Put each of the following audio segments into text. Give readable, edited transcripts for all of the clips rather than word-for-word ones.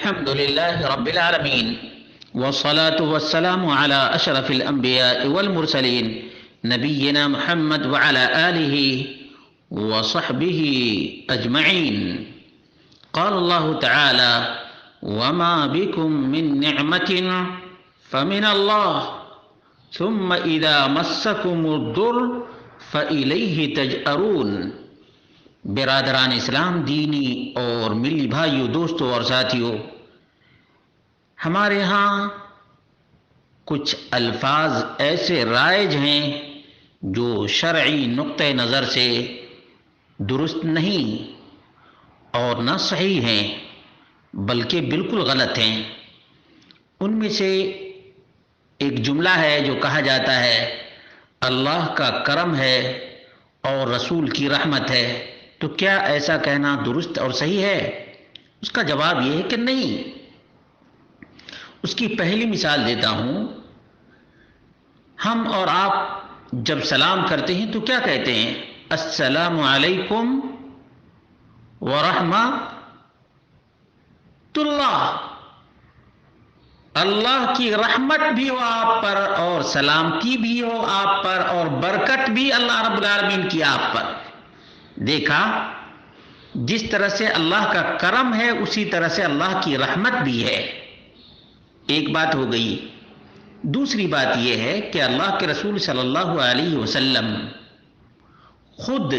الحمد لله رب العالمين والصلاة والسلام على أشرف الأنبياء والمرسلين نبينا محمد وعلى آله وصحبه أجمعين. قال الله تعالى: وما بكم من نعمة فمن الله ثم إذا مسكم الضر فإليه تجأرون. برادران اسلام، دینی اور ملی بھائیوں، دوستوں اور ساتھیوں، ہمارے ہاں کچھ الفاظ ایسے رائج ہیں جو شرعی نقطہ نظر سے درست نہیں اور نہ صحیح ہیں بلکہ بالکل غلط ہیں. ان میں سے ایک جملہ ہے جو کہا جاتا ہے اللہ کا کرم ہے اور رسول کی رحمت ہے. تو کیا ایسا کہنا درست اور صحیح ہے؟ اس کا جواب یہ ہے کہ نہیں. اس کی پہلی مثال دیتا ہوں. ہم اور آپ جب سلام کرتے ہیں تو کیا کہتے ہیں؟ السلام علیکم ورحمۃ اللہ. اللہ کی رحمت بھی ہو آپ پر اور سلامتی بھی ہو آپ پر اور برکت بھی اللہ رب العالمین کی آپ پر. دیکھا، جس طرح سے اللہ کا کرم ہے اسی طرح سے اللہ کی رحمت بھی ہے. ایک بات ہو گئی. دوسری بات یہ ہے کہ اللہ کے رسول صلی اللہ علیہ وسلم خود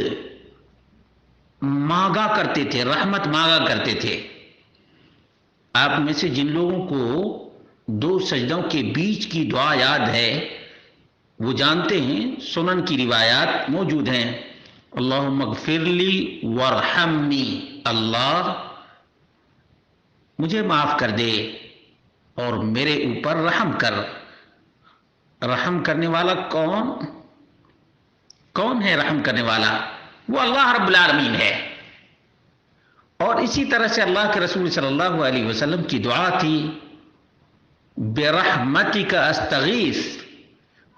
مانگا کرتے تھے، رحمت مانگا کرتے تھے. آپ میں سے جن لوگوں کو دو سجدوں کے بیچ کی دعا یاد ہے وہ جانتے ہیں، سنن کی روایات موجود ہیں. اللہم اغفر لی وارحمنی، اللہ مجھے معاف کر دے اور میرے اوپر رحم کر. رحم کرنے والا کون ہے؟ رحم کرنے والا وہ اللہ رب العالمین ہے. اور اسی طرح سے اللہ کے رسول صلی اللہ علیہ وسلم کی دعا تھی برحمتک استغیث،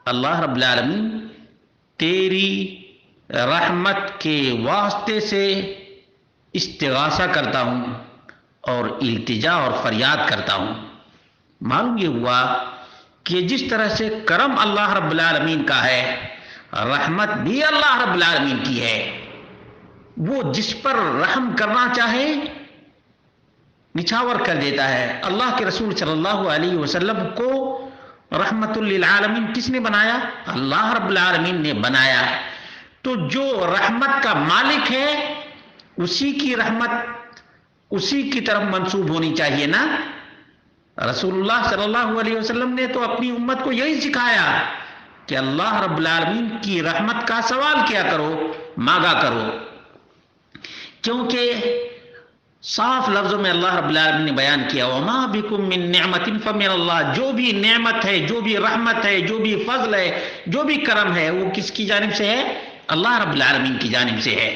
اللہ رب العالمین تیری رحمت کے واسطے سے استغاثہ کرتا ہوں اور التجا اور فریاد کرتا ہوں. معلوم یہ ہوا کہ جس طرح سے کرم اللہ رب العالمین کا ہے، رحمت بھی اللہ رب العالمین کی ہے. وہ جس پر رحم کرنا چاہے نچھاور کر دیتا ہے. اللہ کے رسول صلی اللہ علیہ وسلم کو رحمت للعالمین کس نے بنایا؟ اللہ رب العالمین نے بنایا. تو جو رحمت کا مالک ہے اسی کی رحمت اسی کی طرف منسوب ہونی چاہیے نا. رسول اللہ صلی اللہ علیہ وسلم نے تو اپنی امت کو یہی سکھایا کہ اللہ رب العالمین کی رحمت کا سوال کیا کرو، مانگا کرو. کیونکہ صاف لفظوں میں اللہ رب العالمین نے بیان کیا وما بکم من نعمت فمن اللہ. جو بھی نعمت ہے، جو بھی رحمت ہے، جو بھی فضل ہے، جو بھی کرم ہے وہ کس کی جانب سے ہے؟ اللہ رب العالمین کی جانب سے ہے.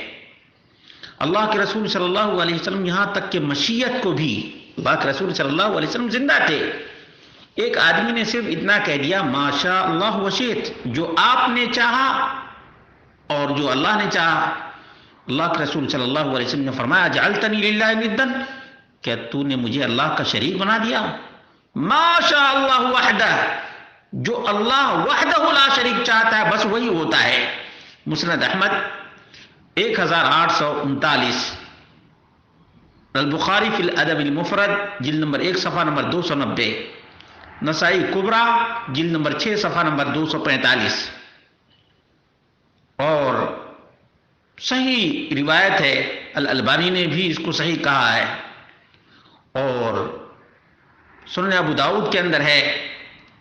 اللہ کے رسول صلی اللہ علیہ وسلم یہاں تک کہ مشیت کو بھی، اللہ کے رسول صلی اللہ علیہ وسلم زندہ تھے، ایک آدمی نے صرف اتنا کہہ دیا ما شاء اللہ وشئت، جو آپ نے چاہا اور جو اللہ نے چاہا. اللہ کے رسول صلی اللہ علیہ وسلم نے فرمایا جعلتنی للہ ندًا، کہ تو نے مجھے اللہ کا شریک بنا دیا. ما شاء اللہ وحدہ، جو اللہ وحدہ لا شریک چاہتا ہے بس وہی ہوتا ہے. مسند احمد 1839، البخاری فی الادب المفرد جلد نمبر 1 صفحہ نمبر 290، نسائی کبریٰ جلد نمبر 6 صفحہ نمبر 245. اور صحیح روایت ہے، الالبانی نے بھی اس کو صحیح کہا ہے. اور سنن ابو داؤد کے اندر ہے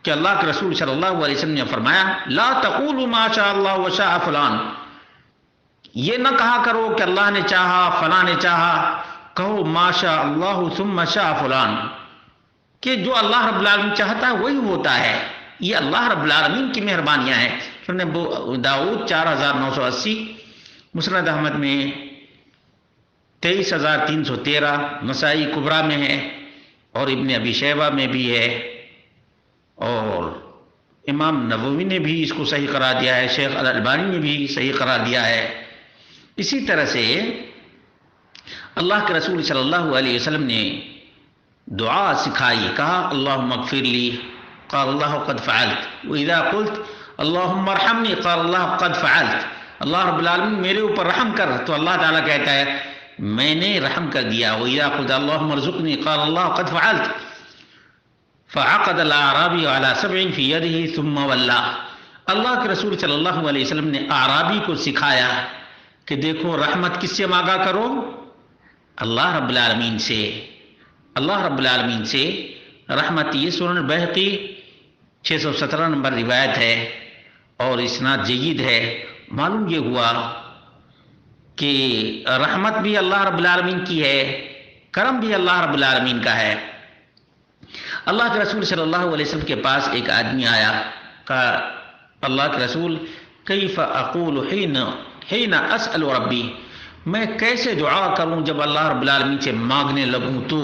کہ اللہ کے رسول صلی اللہ علیہ وسلم نے فرمایا لا تقولوا ما شاء اللہ وشاء فلان، یہ نہ کہا کرو کہ اللہ نے چاہا فلاں نے چاہا، کہو ما شاء اللہ ثم شاء فلان، کہ جو اللہ رب العالمین چاہتا ہے وہی ہوتا ہے. یہ اللہ رب العالمین کی مہربانیاں ہیں. سنن ابو داؤد 4980، مسند احمد میں 23313، نسائی کبریٰ میں ہے اور ابن ابی شیبہ میں بھی ہے، اور امام نووی نے بھی اس کو صحیح قرار دیا ہے، شیخ الالبانی نے بھی صحیح قرار دیا ہے. اسی طرح سے اللہ کے رسول صلی اللہ علیہ وسلم نے دعا سکھائی، کہا اللہم اغفر لی، قال اللہ قد فعلت، وَإِذَا قُلْتَ اللہم ارحمنی، قال اللہ قد فعلت، اللہ رب العالمین میرے اوپر رحم کر، تو اللہ تعالیٰ کہتا ہے میں نے رحم کر دیا۔ وَإِذَا قُلْتَ اللہم ارزقنی، قال اللہ قد فعلت۔ فعقد الاعرابی علی سبع فی یدہ ثم ولى۔ اللہ کے رسول صلی اللہ علیہ وسلم نے اعرابی کو سکھایا کہ دیکھو رحمت کس سے مانگا کرو، اللہ رب العالمین سے، اللہ رب العالمین سے رحمت۔ یہ سنن بہقی 617 نمبر روایت ہے اور اسناد جید ہے۔ معلوم یہ ہوا کہ رحمت بھی اللہ رب العالمین کی ہے، کرم بھی اللہ رب العالمین کا ہے۔ اللہ کے رسول صلی اللہ علیہ وسلم کے پاس ایک آدمی آیا، کہا اللہ کے رسول کیف اقول حین اسأل ربی، میں کیسے دعا کروں جب اللہ رب العالمین سے مانگنے لگوں تو؟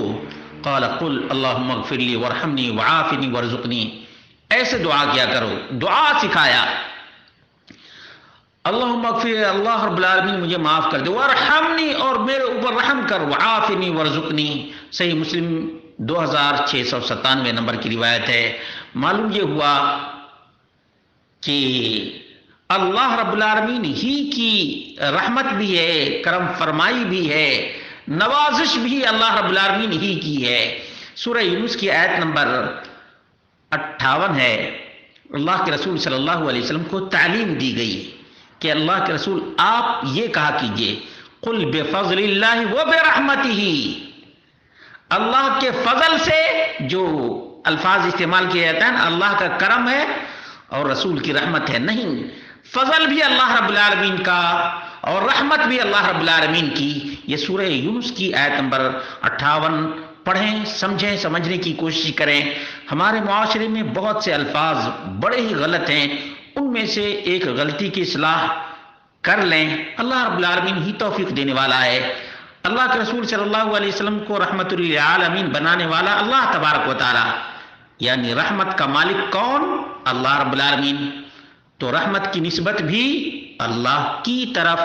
قال قل اللہم اغفر لی وارحمنی وعافنی وارزقنی، ایسے دعا کیا کرو، دعا سکھایا، اللہم اغفر، اللہ رب العالمین مجھے معاف کر دے، وارحمنی، اور میرے اوپر رحم کر، وعافنی وارزقنی۔ صحیح مسلم 2697 نمبر کی روایت ہے۔ معلوم یہ ہوا کہ اللہ رب العالمین ہی کی رحمت بھی ہے، کرم فرمائی بھی ہے، نوازش بھی اللہ رب العالمین ہی کی ہے۔ سورہ یونس کی آیت نمبر 58 ہے۔ اللہ کے رسول صلی اللہ علیہ وسلم کو تعلیم دی گئی کہ اللہ کے رسول آپ یہ کہا کیجئے قل بفضل اللہ وبرحمتہ، اللہ کے فضل سے، جو الفاظ استعمال کیے جاتے ہیں اللہ کا کرم ہے اور رسول کی رحمت ہے، نہیں، فضل بھی اللہ رب العالمین کا اور رحمت بھی اللہ رب العالمین کی۔ یہ سورہ یونس کی آیت نمبر 58 پڑھیں، سمجھیں، سمجھنے کی کوشش کریں۔ ہمارے معاشرے میں بہت سے الفاظ بڑے ہی غلط ہیں، ان میں سے ایک غلطی کی اصلاح کر لیں، اللہ رب العالمین ہی توفیق دینے والا ہے۔ اللہ کے رسول صلی اللہ علیہ وسلم کو رحمت للعالمین بنانے والا اللہ تبارک و تعالی، یعنی رحمت کا مالک کون؟ اللہ رب العالمین، تو رحمت کی نسبت بھی اللہ کی طرف